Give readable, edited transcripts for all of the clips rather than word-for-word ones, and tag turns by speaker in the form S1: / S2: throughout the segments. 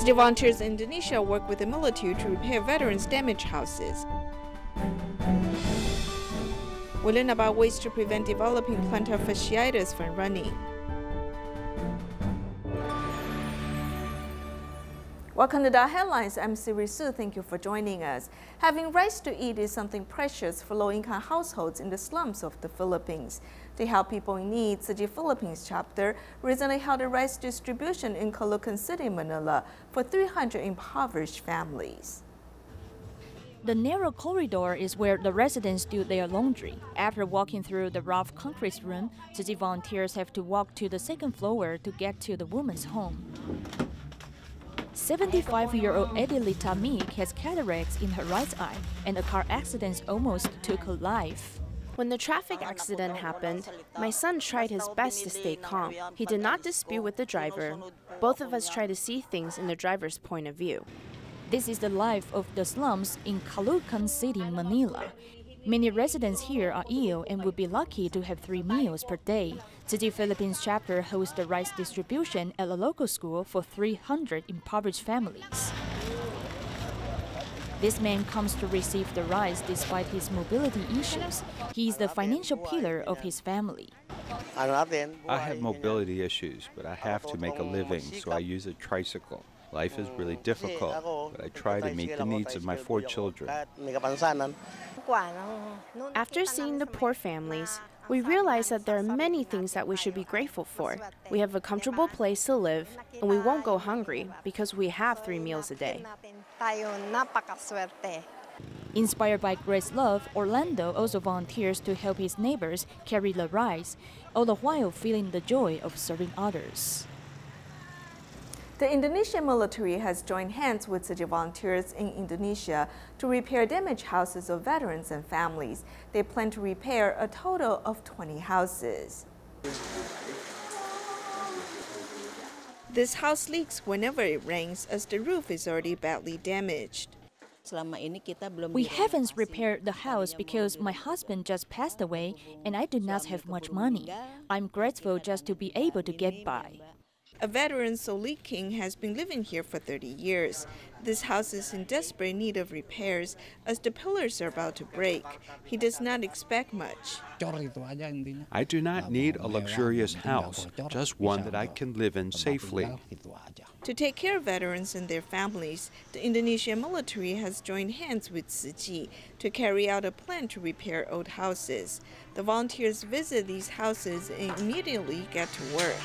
S1: City volunteers in Indonesia work with the military to repair veterans' damaged houses. We learn about ways to prevent developing plantar fasciitis from running. Welcome to DaAi Headlines. I'm Siri Su. Thank you for joining us. Having rice to eat is something precious for low-income households in the slums of the Philippines. To help people in need, Tzu Chi Philippines chapter recently held a rice distribution in Caloocan City, Manila, for 300 impoverished families.
S2: The narrow corridor is where the residents do their laundry. After walking through the rough concrete room, Tzu Chi volunteers have to walk to the second floor to get to the woman's home. 75-year-old Adelita Meek has cataracts in her right eye, and a car accident almost took her life.
S3: When the traffic accident happened, my son tried his best to stay calm. He did not dispute with the driver. Both of us tried to see things in the driver's point of view.
S2: This is the life of the slums in Caloocan City, Manila. Many residents here are ill and would be lucky to have 3 meals per day. Tzu Chi Philippines chapter hosts the rice distribution at a local school for 300 impoverished families. This man comes to receive the rice despite his mobility issues. He is the financial pillar of his family.
S4: I have mobility issues, but I have to make a living, so I use a tricycle. Life is really difficult, but I try to meet the needs of my 4 children.
S3: After seeing the poor families, we realize that there are many things that we should be grateful for. We have a comfortable place to live, and we won't go hungry because we have 3 meals a day.
S2: Inspired by Grace Love, Orlando also volunteers to help his neighbors carry the rice, all the while feeling the joy of serving others.
S1: The Indonesian military has joined hands with Tzu Chi volunteers in Indonesia to repair damaged houses of veterans and families. They plan to repair a total of 20 houses. This house leaks whenever it rains, as the roof is already badly damaged.
S2: We haven't repaired the house because my husband just passed away and I do not have much money. I'm grateful just to be able to get by.
S1: A veteran, Soli King, has been living here for 30 years. This house is in desperate need of repairs as the pillars are about to break. He does not expect much.
S4: I do not need a luxurious house, just one that I can live in safely.
S1: To take care of veterans and their families, the Indonesian military has joined hands with Tzu Chi to carry out a plan to repair old houses. The volunteers visit these houses and immediately get to work.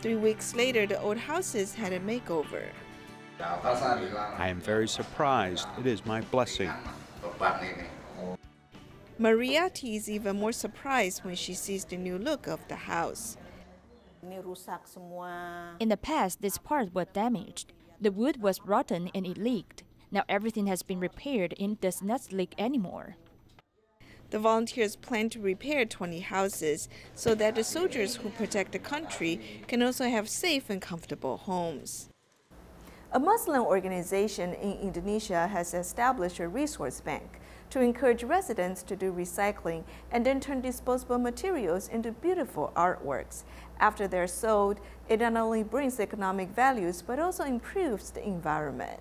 S1: Three weeks later, the old houses had a makeover.
S4: I am very surprised. It is my blessing.
S1: Mariatti is even more surprised when she sees the new look of the house.
S2: In the past, this part was damaged. The wood was rotten and it leaked. Now everything has been repaired and does not leak anymore.
S1: The volunteers plan to repair 20 houses so that the soldiers who protect the country can also have safe and comfortable homes. A Muslim organization in Indonesia has established a resource bank to encourage residents to do recycling and then turn disposable materials into beautiful artworks. After they're sold, it not only brings economic values but also improves the environment.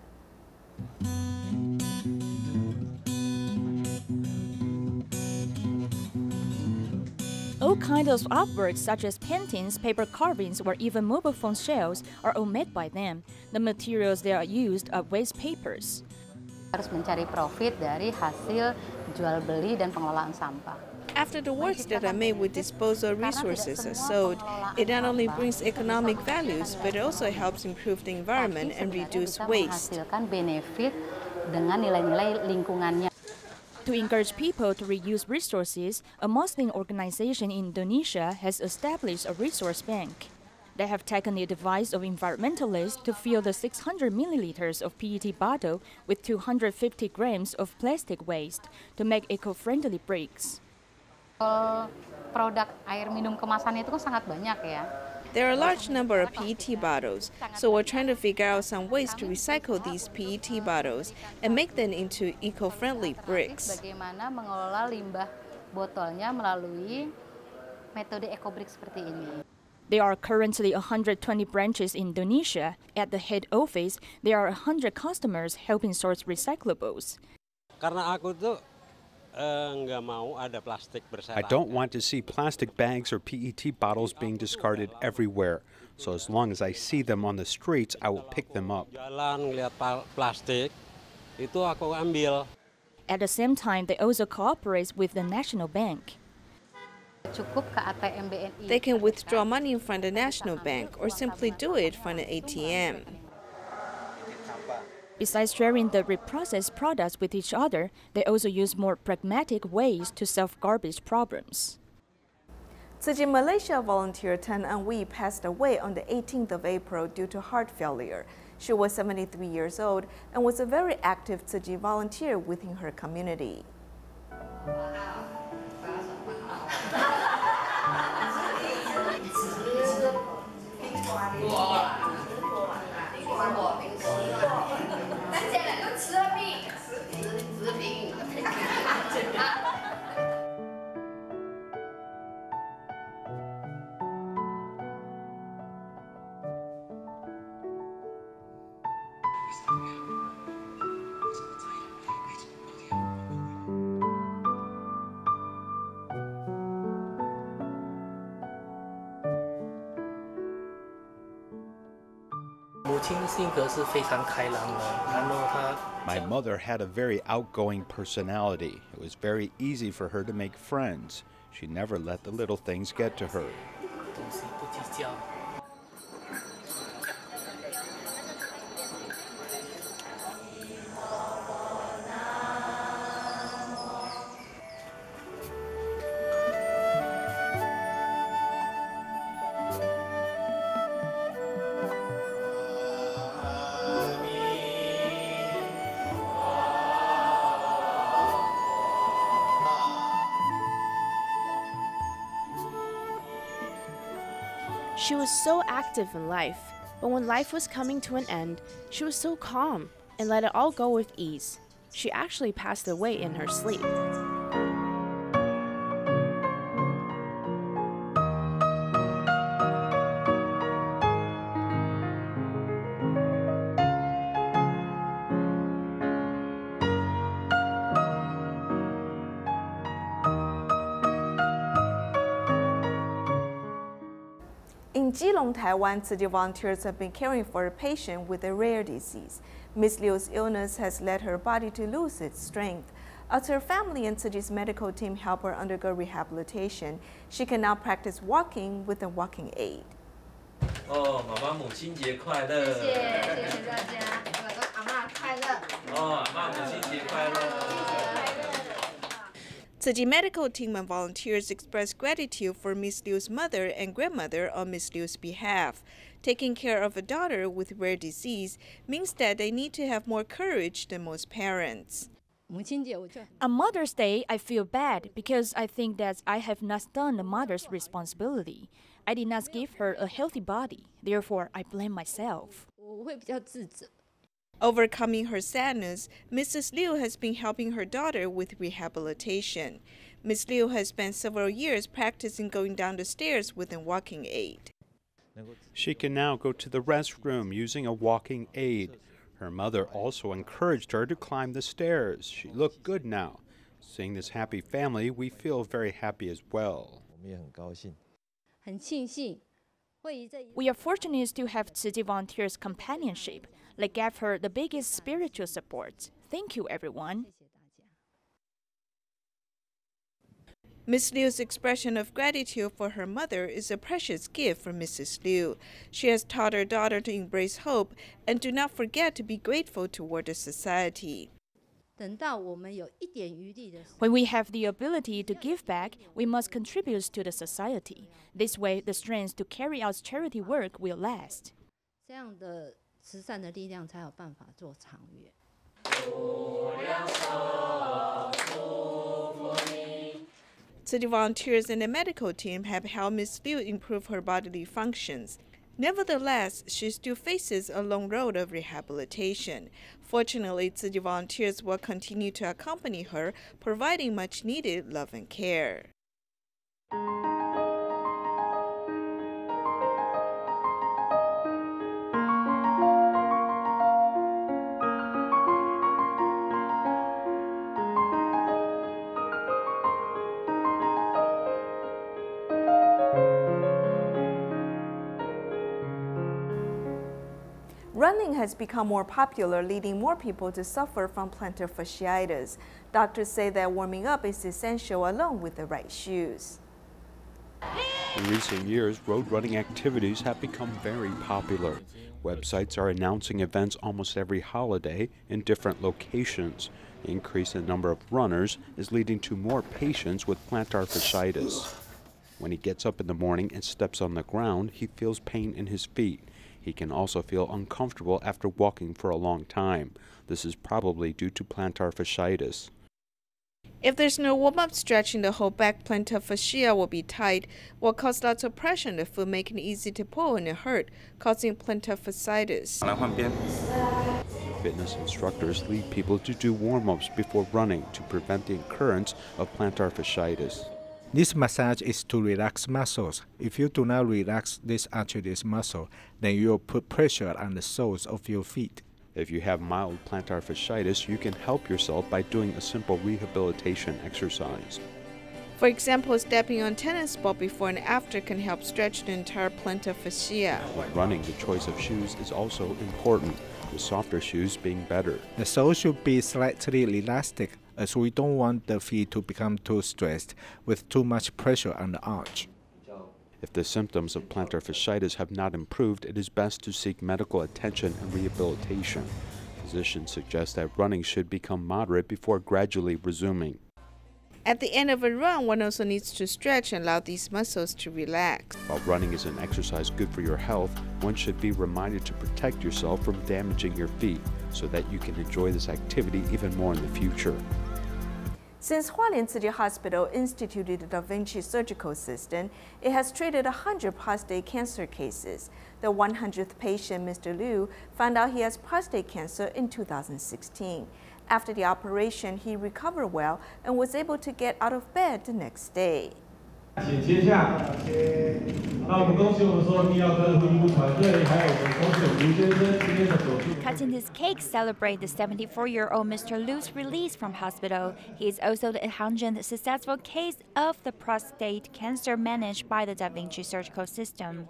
S2: All kinds of artworks such as paintings, paper carvings, or even mobile phone shells are all made by them. The materials that are used are waste papers. After the works that are made with disposal resources are sold, it not only brings economic values, but it also helps improve the environment and reduce waste. To encourage people to reuse resources, a Muslim organization in Indonesia has established a resource bank. They have taken the advice of environmentalists to fill the 600 milliliters of PET bottle with 250 grams of plastic waste to make eco-friendly bricks.
S5: Produk air minum kemasan itu kan sangat banyak ya.
S1: There are a large number of PET bottles, so we're trying to figure out some ways to recycle these PET bottles and make them into eco-friendly bricks.
S5: Bagaimana mengelola limbah botolnya melalui metode eco-brick seperti ini.
S2: There are currently 120 branches in Indonesia. At the head office, there are 100 customers helping source recyclables.
S6: Karena aku tuh nggak mau ada plastik berserakan.
S4: I don't want to see plastic bags or PET bottles being discarded everywhere. So as long as I see them on the streets, I will pick them up.
S6: Jalan lihat plastik, itu aku ambil.
S2: At the same time, they also cooperate with the National Bank.
S5: Cukup ke ATM BNI.
S1: They can withdraw money from the National Bank or simply do it from an ATM.
S2: Besides sharing the reprocessed products with each other, they also use more pragmatic ways to solve garbage problems.
S1: Tzu Chi Malaysia volunteer Tan An Wee passed away on the 18th of April due to heart failure. She was 73 years old and was a very active Tzu Chi volunteer within her community.
S4: My mother had a very outgoing personality. It was very easy for her to make friends. She never let the little things get to her.
S3: She was so active in life, but when life was coming to an end, she was so calm and let it all go with ease. She actually passed away in her sleep.
S1: In Keelung, Taiwan, Tzu Chi volunteers have been caring for a patient with a rare disease. Miss Liu's illness has led her body to lose its strength. As her family and Tzu Chi's medical team help her undergo rehabilitation, she can now practice walking with a walking aid.
S7: 哦，妈妈母亲节快乐！谢谢
S5: 大家，阿嬷快乐！
S7: 哦，阿嬷母亲节快乐！
S1: Tzu Chi medical team and volunteers express gratitude for Miss Liu's mother and grandmother on Miss Liu's behalf. Taking care of a daughter with rare disease means that they need to have more courage than most parents.
S2: On Mother's Day, I feel bad because I think that I have not done the mother's responsibility. I did not give her a healthy body. Therefore, I blame myself.
S1: Overcoming her sadness, Mrs. Liu has been helping her daughter with rehabilitation. Ms. Liu has spent several years practicing going down the stairs with a walking aid.
S4: She can now go to the restroom using a walking aid. Her mother also encouraged her to climb the stairs. She looked good now. Seeing this happy family, we feel very happy as well.
S2: We are fortunate to have Tzu Chi volunteers' companionship. They gave her the biggest spiritual support. Thank you, everyone.
S1: Ms. Liu's expression of gratitude for her mother is a precious gift from Mrs. Liu. She has taught her daughter to embrace hope and do not forget to be grateful toward the society.
S2: When we have the ability to give back, we must contribute to the society. This way, the strength to carry out charity work will last.
S1: So the volunteers and the medical team have helped Ms. Liu improve her bodily functions. Nevertheless, she still faces a long road of rehabilitation. Fortunately, Tzu Chi volunteers will continue to accompany her, providing much-needed love and care. Running has become more popular, leading more people to suffer from plantar fasciitis. Doctors say that warming up is essential along with the right shoes.
S4: In recent years, road running activities have become very popular. Websites are announcing events almost every holiday in different locations. The increase in the number of runners is leading to more patients with plantar fasciitis. When he gets up in the morning and steps on the ground, he feels pain in his feet. He can also feel uncomfortable after walking for a long time. This is probably due to plantar fasciitis.
S1: If there's no warm-up stretching, the whole back plantar fascia will be tight, will cause lots of pressure on the foot, making it easy to pull and it hurt, causing plantar fasciitis.
S4: Fitness instructors lead people to do warm-ups before running to prevent the occurrence of plantar fasciitis.
S8: This massage is to relax muscles. If you do not relax this arthritis muscle, then you will put pressure on the soles of your feet.
S4: If you have mild plantar fasciitis, you can help yourself by doing a simple rehabilitation exercise.
S1: For example, stepping on tennis ball before and after can help stretch the entire plantar fascia.
S4: When running, the choice of shoes is also important, with softer shoes being better.
S8: The sole should be slightly elastic, as we don't want the feet to become too stressed with too much pressure on the arch.
S4: If the symptoms of plantar fasciitis have not improved, it is best to seek medical attention and rehabilitation. Physicians suggest that running should become moderate before gradually resuming.
S1: At the end of a run, one also needs to stretch and allow these muscles to relax.
S4: While running is an exercise good for your health, one should be reminded to protect yourself from damaging your feet so that you can enjoy this activity even more in the future.
S1: Since Hualien City Hospital instituted the Vinci surgical system, it has treated 100 prostate cancer cases. The 100th patient, Mr. Liu, found out he has prostate cancer in 2016. After the operation, he recovered well and was able to get out of bed the next day.
S2: Cutting this cake celebrate the 74-year-old Mr. Liu's release from hospital. He is also the 100th successful case of the prostate cancer managed by the DaVinci surgical system.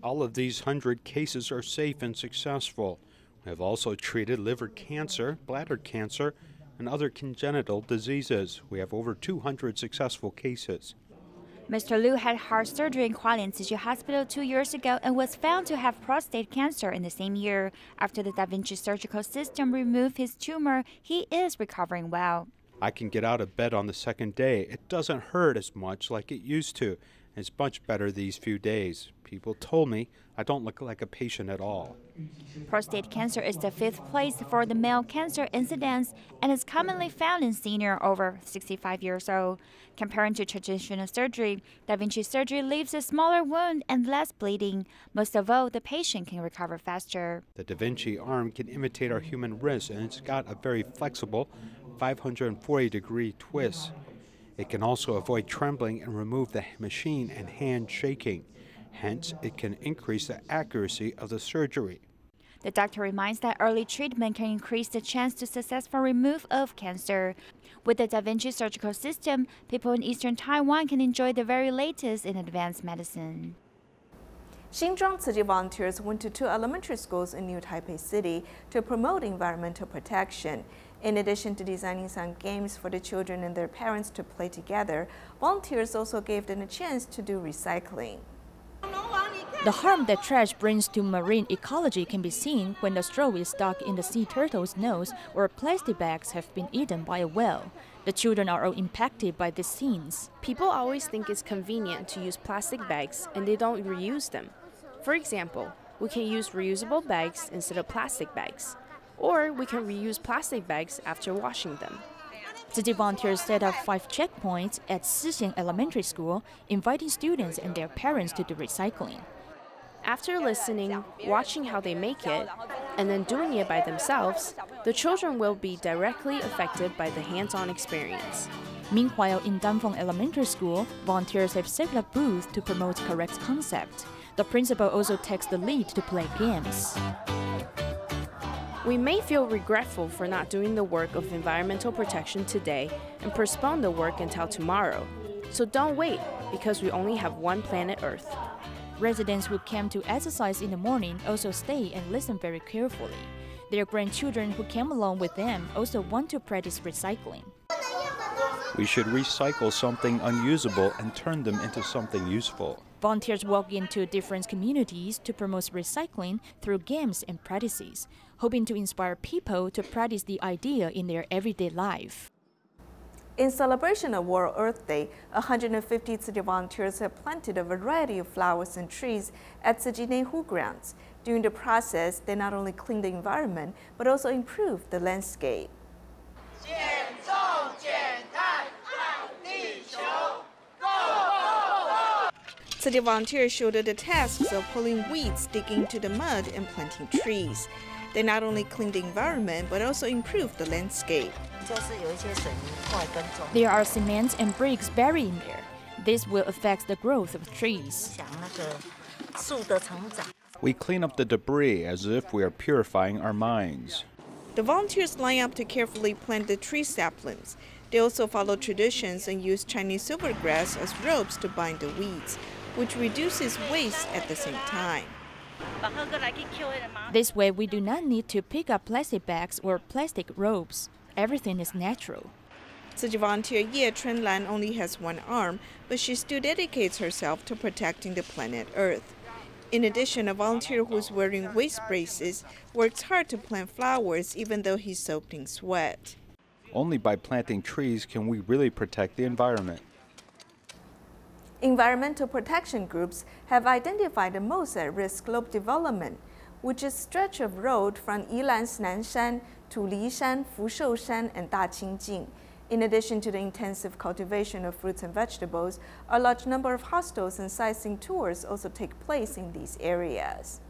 S4: All of these 100 cases are safe and successful. We have also treated liver cancer, bladder cancer, and other congenital diseases. We have over 200 successful cases.
S2: Mr. Liu had heart surgery in Hualien Tzu Chi Hospital 2 years ago and was found to have prostate cancer in the same year. After the DaVinci surgical system removed his tumor, he is recovering well.
S4: I can get out of bed on the second day. It doesn't hurt as much like it used to. It's much better these few days. People told me I don't look like a patient at all.
S2: Prostate cancer is the 5th place for the male cancer incidence and is commonly found in seniors over 65 years old. Comparing to traditional surgery, DaVinci surgery leaves a smaller wound and less bleeding. Most of all, the patient can recover faster.
S4: The DaVinci arm can imitate our human wrist, and it's got a very flexible 540-degree twist. It can also avoid trembling and remove the machine and hand shaking. Hence, it can increase the accuracy of the surgery.
S2: The doctor reminds that early treatment can increase the chance to successful removal of cancer. With the DaVinci surgical system, people in eastern Taiwan can enjoy the very latest in advanced medicine.
S1: Xinzhuang Tzu Chi volunteers went to 2 elementary schools in New Taipei City to promote environmental protection. In addition to designing some games for the children and their parents to play together, volunteers also gave them a chance to do recycling.
S2: The harm that trash brings to marine ecology can be seen when the straw is stuck in the sea turtle's nose or plastic bags have been eaten by a whale. The children are all impacted by these scenes.
S3: People always think it's convenient to use plastic bags and they don't reuse them. For example, we can use reusable bags instead of plastic bags. Or we can reuse plastic bags after washing them.
S2: Tzu Chi volunteers set up 5 checkpoints at Sixian Elementary School, inviting students and their parents to do recycling.
S3: After listening, watching how they make it, and then doing it by themselves, the children will be directly affected by the hands-on experience.
S2: Meanwhile, in Danfeng Elementary School, volunteers have set up booths to promote correct concept. The principal also takes the lead to play games.
S3: We may feel regretful for not doing the work of environmental protection today and postpone the work until tomorrow. So don't wait, because we only have one planet Earth.
S2: Residents who came to exercise in the morning also stay and listen very carefully. Their grandchildren who came along with them also want to practice recycling.
S4: We should recycle something unusable and turn them into something useful.
S2: Volunteers walk into different communities to promote recycling through games and practices, hoping to inspire people to practice the idea in their everyday life.
S1: In celebration of World Earth Day, 150 Tzu Chi volunteers have planted a variety of flowers and trees at Tzu Chi grounds. During the process, they not only clean the environment, but also improve the landscape. Tzu Chi volunteers shoulder the tasks of pulling weeds, digging into the mud, and planting trees. They not only clean the environment, but also improve the landscape.
S2: There are cement and bricks buried in there. This will affect the growth of trees.
S4: We clean up the debris as if we are purifying our minds.
S1: The volunteers line up to carefully plant the tree saplings. They also follow traditions and use Chinese silvergrass as ropes to bind the weeds, which reduces waste at the same time.
S2: This way, we do not need to pick up plastic bags or plastic ropes. Everything is natural.
S1: Tzu Chi volunteer Ye Chunlan only has one arm, but she still dedicates herself to protecting the planet Earth. In addition, a volunteer who's wearing waist braces works hard to plant flowers even though he's soaked in sweat.
S4: Only by planting trees can we really protect the environment.
S1: Environmental protection groups have identified the most at-risk slope development, which is a stretch of road from Yilan's Nanshan to Lishan, Fushoushan, and Daqingjing. In addition to the intensive cultivation of fruits and vegetables, a large number of hostels and sightseeing tours also take place in these areas.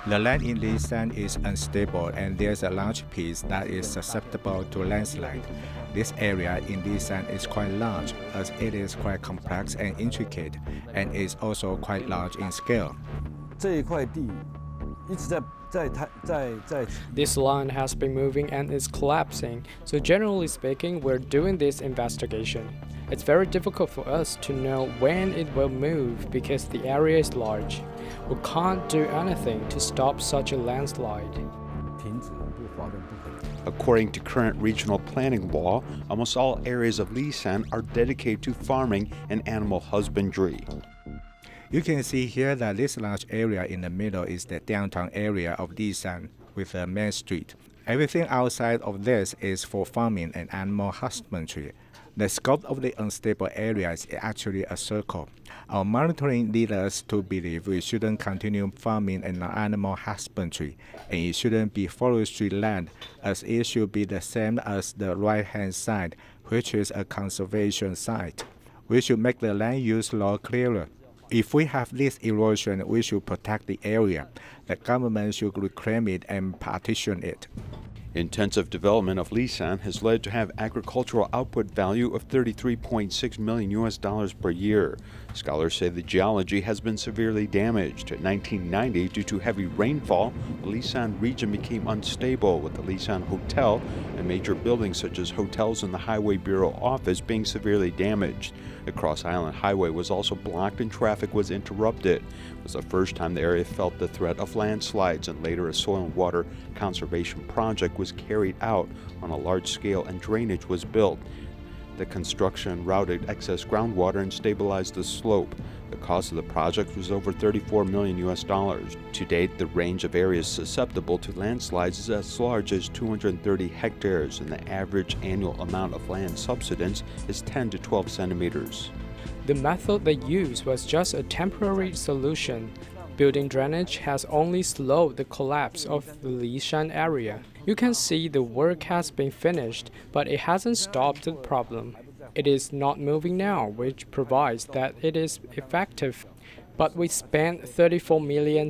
S8: The land in Lisan is unstable and there's a large piece that is susceptible to landslide. This area in Lisan is quite large as it is quite complex and intricate and is also quite large in scale.
S9: This land has been moving and is collapsing, so generally speaking, we're doing this investigation. It's very difficult for us to know when it will move because the area is large. We can't do anything to stop such a landslide.
S4: According to current regional planning law, almost all areas of Lisan are dedicated to farming and animal husbandry.
S8: You can see here that this large area in the middle is the downtown area of Lisan with a main street. Everything outside of this is for farming and animal husbandry. The scope of the unstable area is actually a circle. Our monitoring leads us to believe we shouldn't continue farming and animal husbandry, and it shouldn't be forestry land, as it should be the same as the right-hand side, which is a conservation site. We should make the land use law clearer. If we have this erosion, we should protect the area. The government should reclaim it and partition it.
S4: Intensive development of Lisan has led to have agricultural output value of $33.6 million per year. Scholars say the geology has been severely damaged. In 1990, due to heavy rainfall, the Lisan region became unstable, with the Lisan Hotel and major buildings such as hotels and the Highway Bureau office being severely damaged. The Cross-Island Highway was also blocked and traffic was interrupted. It was the first time the area felt the threat of landslides, and later a soil and water conservation project was carried out on a large scale and drainage was built. The construction routed excess groundwater and stabilized the slope. The cost of the project was over $34 million. To date, the range of areas susceptible to landslides is as large as 230 hectares, and the average annual amount of land subsidence is 10 to 12 centimeters.
S9: The method they used was just a temporary solution. Building drainage has only slowed the collapse of the Lishan area. You can see the work has been finished, but it hasn't stopped the problem. It is not moving now, which provides that it is effective. But we spent $34 million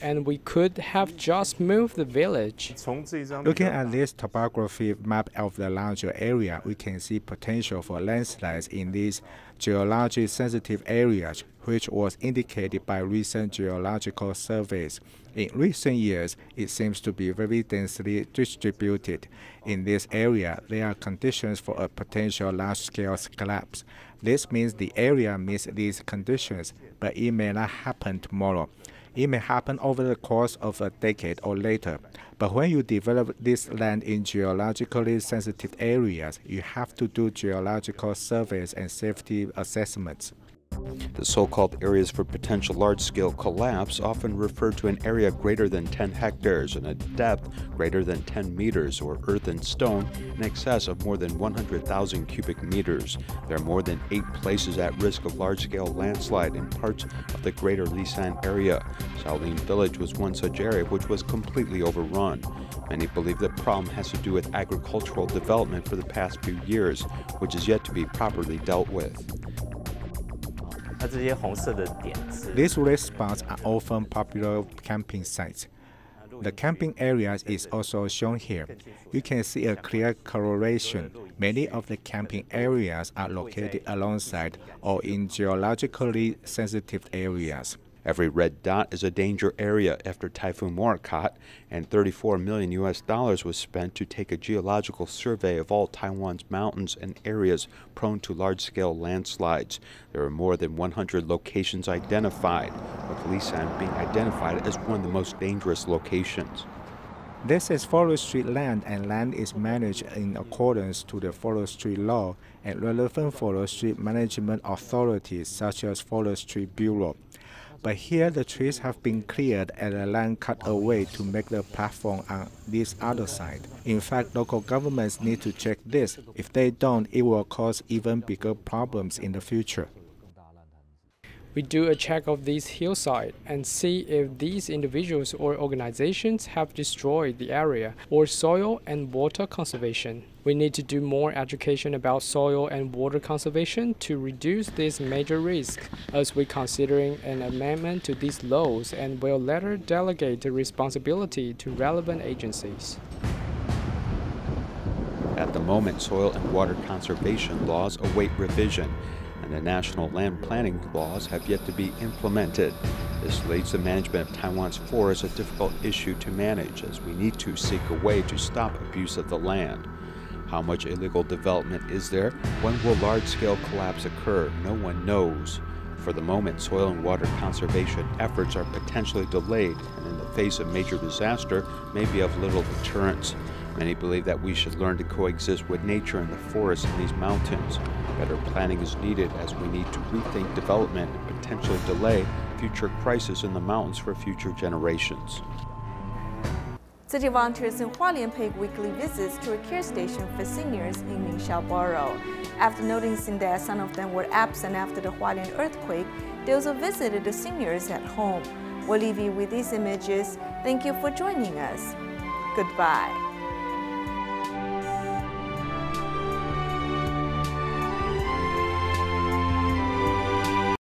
S9: and we could have just moved the village.
S8: Looking at this topography map of the larger area, we can see potential for landslides in these geologically sensitive areas, which was indicated by recent geological surveys. In recent years, it seems to be very densely distributed. In this area, there are conditions for a potential large-scale collapse. This means the area meets these conditions, but it may not happen tomorrow. It may happen over the course of a decade or later. But when you develop this land in geologically sensitive areas, you have to do geological surveys and safety assessments.
S4: The so-called areas for potential large-scale collapse often refer to an area greater than 10 hectares and a depth greater than 10 meters, or earth and stone in excess of more than 100,000 cubic meters. There are more than 8 places at risk of large-scale landslide in parts of the greater Lisan area. Hualien village was one such area which was completely overrun. Many believe the problem has to do with agricultural development for the past few years, which is yet to be properly dealt with.
S8: These red spots are often popular camping sites. The camping areas is also shown here. You can see a clear correlation. Many of the camping areas are located alongside or in geologically sensitive areas.
S4: Every red dot is a danger area after Typhoon Morakot, and $34 million was spent to take a geological survey of all Taiwan's mountains and areas prone to large-scale landslides. There are more than 100 locations identified, with Lisan being identified as one of the most dangerous locations.
S8: This is forestry land, and land is managed in accordance to the forestry law and relevant forestry management authorities such as Forestry Bureau. But here the trees have been cleared and the land cut away to make the platform on this other side. In fact, local governments need to check this. If they don't, it will cause even bigger problems in the future.
S9: We do a check of these hillsides and see if these individuals or organizations have destroyed the area or soil and water conservation. We need to do more education about soil and water conservation to reduce this major risk, as we're considering an amendment to these laws and will later delegate the responsibility to relevant agencies.
S4: At the moment, soil and water conservation laws await revision, and the national land planning laws have yet to be implemented. This leaves the management of Taiwan's forests a difficult issue to manage, as we need to seek a way to stop abuse of the land. How much illegal development is there? When will large-scale collapse occur? No one knows. For the moment, soil and water conservation efforts are potentially delayed, and in the face of major disaster, may be of little deterrence. Many believe that we should learn to coexist with nature in the forests and these mountains. Better planning is needed, as we need to rethink development and potentially delay future crises in the mountains for future generations.
S1: Tzu Chi volunteers in Hualien paid weekly visits to a care station for seniors in Minxiao Borough. After noticing that some of them were absent after the Hualien earthquake, they also visited the seniors at home. We'll leave you with these images. Thank you for joining us. Goodbye.